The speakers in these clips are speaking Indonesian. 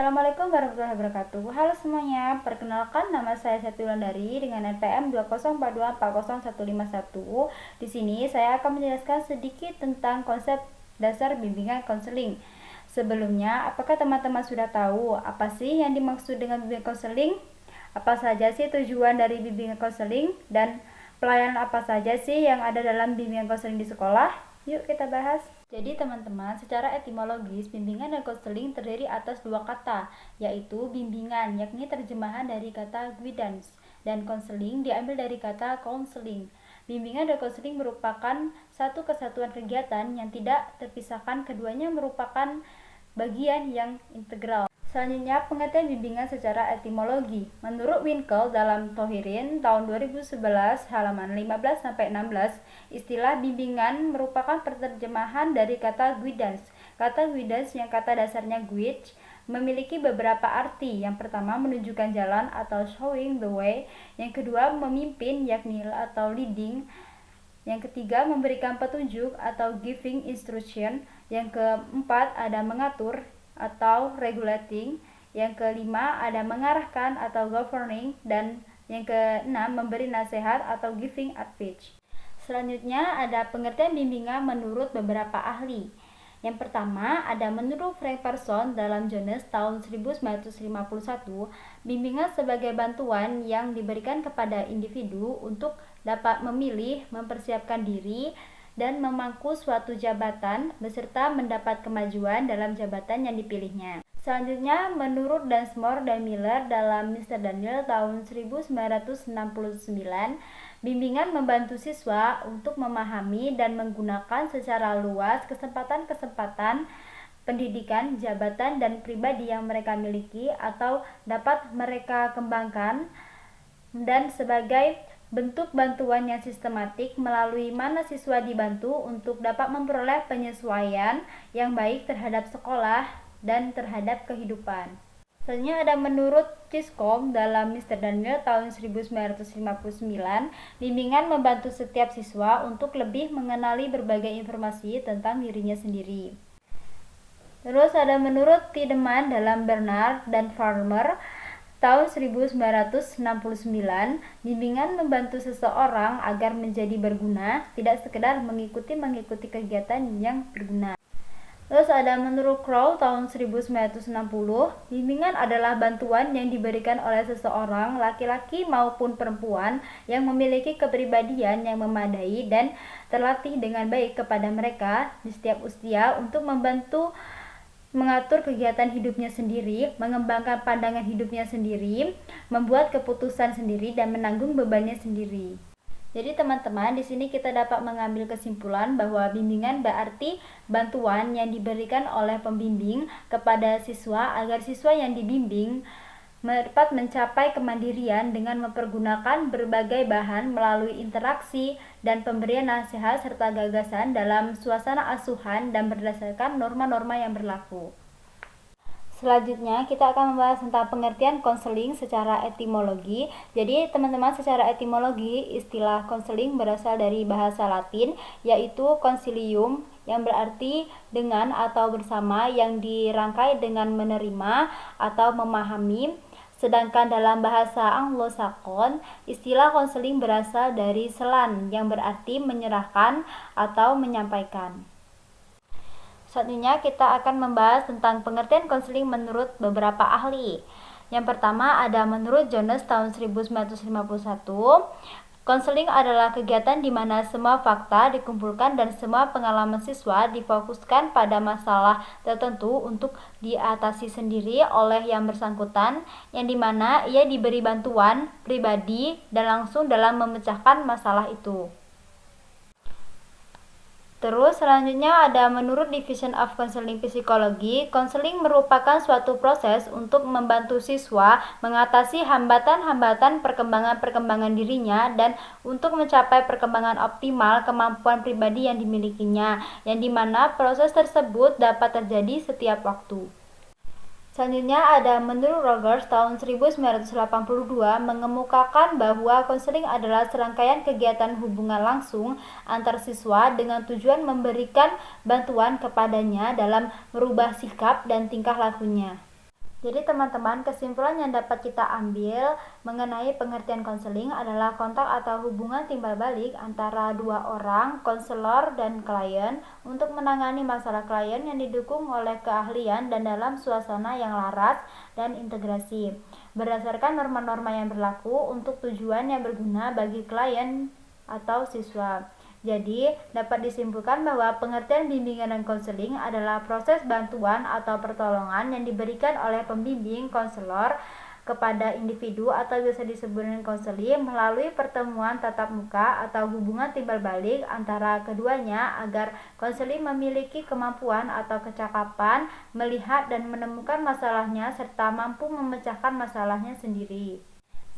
Assalamualaikum warahmatullahi wabarakatuh. Halo semuanya, perkenalkan nama saya Seti Wulandari dengan NPM 204240151. Di sini saya akan menjelaskan sedikit tentang konsep dasar bimbingan konseling. Sebelumnya, apakah teman-teman sudah tahu apa sih yang dimaksud dengan bimbingan konseling? Apa saja sih tujuan dari bimbingan konseling dan pelayanan apa saja sih yang ada dalam bimbingan konseling di sekolah? Yuk kita bahas. Jadi teman-teman, secara etimologis, bimbingan dan konseling terdiri atas dua kata, yaitu bimbingan, yakni terjemahan dari kata guidance, dan konseling diambil dari kata counseling. Bimbingan dan konseling merupakan satu kesatuan kegiatan yang tidak terpisahkan, keduanya merupakan bagian yang integral. Selanjutnya, pengertian bimbingan secara etimologi. Menurut Winkel dalam Thohirin tahun 2011 halaman 15-16, istilah bimbingan merupakan penerjemahan dari kata guidance. Kata guidance yang kata dasarnya guide memiliki beberapa arti. Yang pertama, menunjukkan jalan atau showing the way. Yang kedua, memimpin yakni atau leading. Yang ketiga, memberikan petunjuk atau giving instruction. Yang keempat, ada mengatur atau regulating. Yang kelima, ada mengarahkan atau governing. Dan yang keenam, memberi nasihat atau giving advice. Selanjutnya ada pengertian bimbingan menurut beberapa ahli. Yang pertama, ada menurut Frank Person dalam Jones tahun 1951, bimbingan sebagai bantuan yang diberikan kepada individu untuk dapat memilih, mempersiapkan diri, dan memangku suatu jabatan beserta mendapat kemajuan dalam jabatan yang dipilihnya. Selanjutnya, menurut Dunsmore dan Miller dalam Mr. Daniel tahun 1969, bimbingan membantu siswa untuk memahami dan menggunakan secara luas kesempatan-kesempatan pendidikan, jabatan, dan pribadi yang mereka miliki atau dapat mereka kembangkan, dan sebagai bentuk bantuan yang sistematik melalui mana siswa dibantu untuk dapat memperoleh penyesuaian yang baik terhadap sekolah dan terhadap kehidupan. Selanjutnya ada menurut Chisholm dalam Mr. Daniel tahun 1959, bimbingan membantu setiap siswa untuk lebih mengenali berbagai informasi tentang dirinya sendiri. Terus ada menurut Tiedemann dalam Bernard dan Farmer tahun 1969, bimbingan membantu seseorang agar menjadi berguna, tidak sekedar mengikuti kegiatan yang berguna. Terus ada menurut Crow tahun 1960, bimbingan adalah bantuan yang diberikan oleh seseorang, laki-laki maupun perempuan, yang memiliki kepribadian yang memadai dan terlatih dengan baik kepada mereka di setiap usia untuk membantu mengatur kegiatan hidupnya sendiri, mengembangkan pandangan hidupnya sendiri, membuat keputusan sendiri, dan menanggung bebannya sendiri. Jadi teman-teman, di sini kita dapat mengambil kesimpulan bahwa bimbingan berarti bantuan yang diberikan oleh pembimbing kepada siswa agar siswa yang dibimbing dapat mencapai kemandirian dengan mempergunakan berbagai bahan melalui interaksi dan pemberian nasihat serta gagasan dalam suasana asuhan dan berdasarkan norma-norma yang berlaku. Selanjutnya kita akan membahas tentang pengertian konseling secara etimologi. Jadi teman-teman, secara etimologi istilah konseling berasal dari bahasa Latin yaitu consilium yang berarti dengan atau bersama, yang dirangkai dengan menerima atau memahami. Sedangkan dalam bahasa Anglo-Sakson, istilah konseling berasal dari selan yang berarti menyerahkan atau menyampaikan. Selanjutnya kita akan membahas tentang pengertian konseling menurut beberapa ahli. Yang pertama ada menurut Jones tahun 1951, konseling adalah kegiatan di mana semua fakta dikumpulkan dan semua pengalaman siswa difokuskan pada masalah tertentu untuk diatasi sendiri oleh yang bersangkutan, yang dimana ia diberi bantuan pribadi dan langsung dalam memecahkan masalah itu. Terus selanjutnya ada menurut Division of Counseling Psikologi, konseling merupakan suatu proses untuk membantu siswa mengatasi hambatan-hambatan perkembangan dirinya dan untuk mencapai perkembangan optimal kemampuan pribadi yang dimilikinya, yang dimana proses tersebut dapat terjadi setiap waktu. Selanjutnya ada menurut Rogers tahun 1982 mengemukakan bahwa konseling adalah serangkaian kegiatan hubungan langsung antar siswa dengan tujuan memberikan bantuan kepadanya dalam merubah sikap dan tingkah lakunya. Jadi teman-teman, kesimpulan yang dapat kita ambil mengenai pengertian konseling adalah kontak atau hubungan timbal balik antara dua orang, konselor dan klien, untuk menangani masalah klien yang didukung oleh keahlian dan dalam suasana yang laras dan integrasi, berdasarkan norma-norma yang berlaku untuk tujuan yang berguna bagi klien atau siswa. Jadi, dapat disimpulkan bahwa pengertian bimbingan dan konseling adalah proses bantuan atau pertolongan yang diberikan oleh pembimbing konselor kepada individu atau biasa disebut dengan konseling melalui pertemuan tatap muka atau hubungan timbal balik antara keduanya agar konseling memiliki kemampuan atau kecakapan melihat dan menemukan masalahnya serta mampu memecahkan masalahnya sendiri.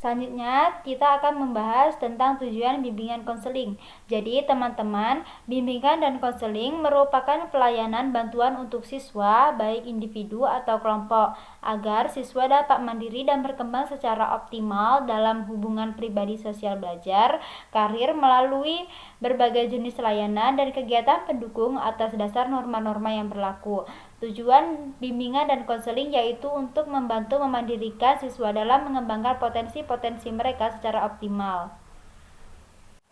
Selanjutnya, kita akan membahas tentang tujuan bimbingan konseling. Jadi, teman-teman, bimbingan dan konseling merupakan pelayanan bantuan untuk siswa, baik individu atau kelompok, agar siswa dapat mandiri dan berkembang secara optimal dalam hubungan pribadi sosial belajar, karir melalui berbagai jenis layanan dan kegiatan pendukung atas dasar norma-norma yang berlaku. Tujuan bimbingan dan konseling yaitu untuk membantu memandirikan siswa dalam mengembangkan potensi-potensi mereka secara optimal.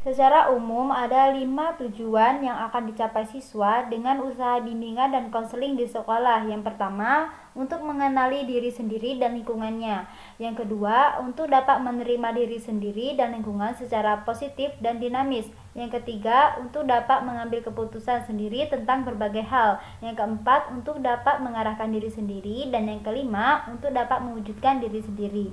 Secara umum, ada 5 tujuan yang akan dicapai siswa dengan usaha bimbingan dan konseling di sekolah. Yang pertama, untuk mengenali diri sendiri dan lingkungannya. Yang kedua, untuk dapat menerima diri sendiri dan lingkungan secara positif dan dinamis. Yang ketiga, untuk dapat mengambil keputusan sendiri tentang berbagai hal. Yang keempat, untuk dapat mengarahkan diri sendiri. Dan yang kelima, untuk dapat mewujudkan diri sendiri.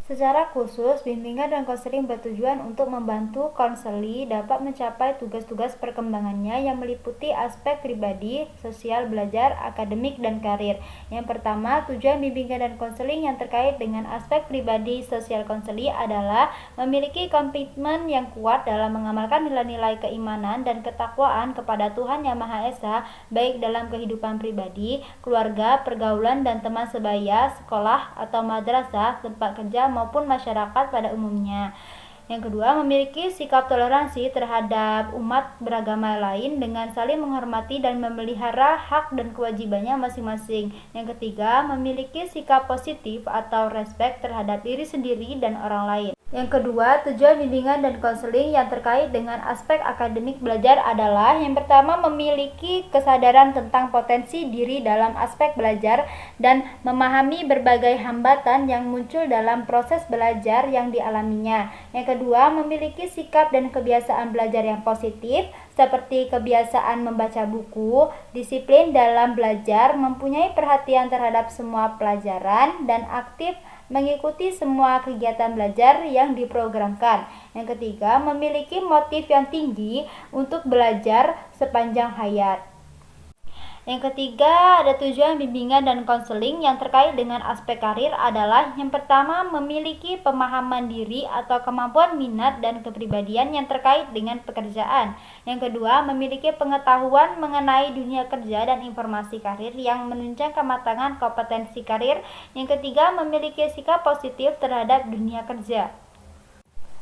Secara khusus, bimbingan dan konseling bertujuan untuk membantu konseli dapat mencapai tugas-tugas perkembangannya yang meliputi aspek pribadi, sosial, belajar, akademik, dan karir. Yang pertama, tujuan bimbingan dan konseling yang terkait dengan aspek pribadi sosial konseli adalah memiliki komitmen yang kuat dalam mengamalkan nilai-nilai keimanan dan ketakwaan kepada Tuhan Yang Maha Esa, baik dalam kehidupan pribadi, keluarga, pergaulan, dan teman sebaya, sekolah atau madrasah, tempat kerja, maupun masyarakat pada umumnya. Yang kedua, memiliki sikap toleransi terhadap umat beragama lain dengan saling menghormati dan memelihara hak dan kewajibannya masing-masing. Yang ketiga, memiliki sikap positif atau respek terhadap diri sendiri dan orang lain. Yang kedua, tujuan bimbingan dan konseling yang terkait dengan aspek akademik belajar adalah yang pertama, memiliki kesadaran tentang potensi diri dalam aspek belajar dan memahami berbagai hambatan yang muncul dalam proses belajar yang dialaminya. Yang kedua, memiliki sikap dan kebiasaan belajar yang positif seperti kebiasaan membaca buku, disiplin dalam belajar, mempunyai perhatian terhadap semua pelajaran, dan aktif mengikuti semua kegiatan belajar yang diprogramkan. Yang ketiga, memiliki motif yang tinggi untuk belajar sepanjang hayat. Yang ketiga, ada tujuan bimbingan dan konseling yang terkait dengan aspek karir adalah yang pertama, memiliki pemahaman diri atau kemampuan minat dan kepribadian yang terkait dengan pekerjaan. Yang kedua, memiliki pengetahuan mengenai dunia kerja dan informasi karir yang menunjang kematangan kompetensi karir. Yang ketiga, memiliki sikap positif terhadap dunia kerja.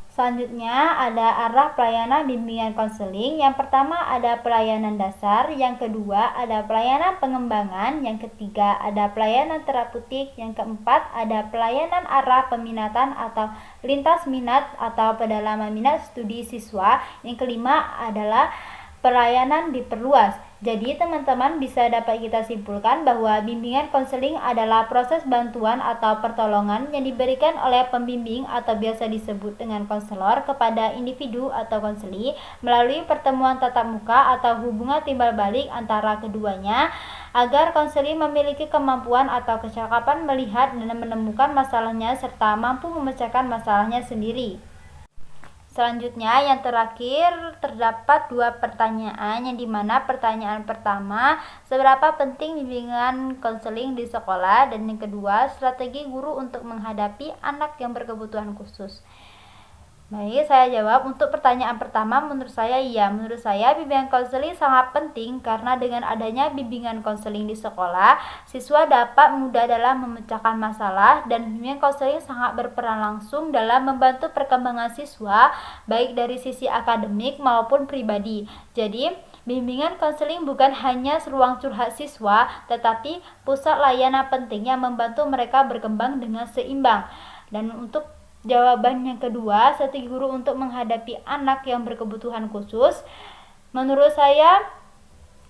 Selanjutnya ada arah pelayanan bimbingan konseling. Yang pertama ada pelayanan dasar, yang kedua ada pelayanan pengembangan, yang ketiga ada pelayanan terapeutik, yang keempat ada pelayanan arah peminatan atau lintas minat atau pedalaman minat studi siswa, yang kelima adalah pelayanan diperluas. Jadi teman-teman bisa dapat kita simpulkan bahwa bimbingan konseling adalah proses bantuan atau pertolongan yang diberikan oleh pembimbing atau biasa disebut dengan konselor kepada individu atau konseli melalui pertemuan tatap muka atau hubungan timbal balik antara keduanya agar konseli memiliki kemampuan atau kecakapan melihat dan menemukan masalahnya serta mampu memecahkan masalahnya sendiri. Selanjutnya, yang terakhir terdapat 2 pertanyaan, yang dimana pertanyaan pertama, seberapa penting bimbingan konseling di sekolah, dan yang kedua, strategi guru untuk menghadapi anak yang berkebutuhan khusus. Baik, saya jawab untuk pertanyaan pertama. Menurut saya bimbingan konseling sangat penting karena dengan adanya bimbingan konseling di sekolah, siswa dapat mudah dalam memecahkan masalah dan bimbingan konseling sangat berperan langsung dalam membantu perkembangan siswa baik dari sisi akademik maupun pribadi. Jadi, Bimbingan konseling bukan hanya ruang curhat siswa, tetapi pusat layanan penting yang membantu mereka berkembang dengan seimbang. Dan untuk jawaban yang kedua, strategi guru untuk menghadapi anak yang berkebutuhan khusus, menurut saya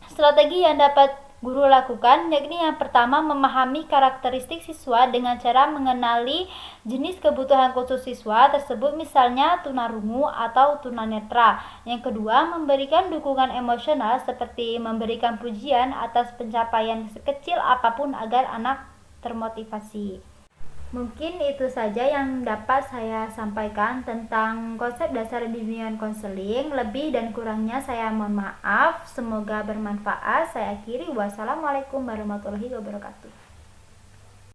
strategi yang dapat guru lakukan yakni yang pertama, memahami karakteristik siswa dengan cara mengenali jenis kebutuhan khusus siswa tersebut, misalnya tunarungu atau tunanetra. Yang kedua, memberikan dukungan emosional seperti memberikan pujian atas pencapaian sekecil apapun agar anak termotivasi. Mungkin itu saja yang dapat saya sampaikan tentang konsep dasar bimbingan konseling. Lebih dan kurangnya saya mohon maaf. Semoga bermanfaat. Saya akhiri. Wassalamualaikum warahmatullahi wabarakatuh.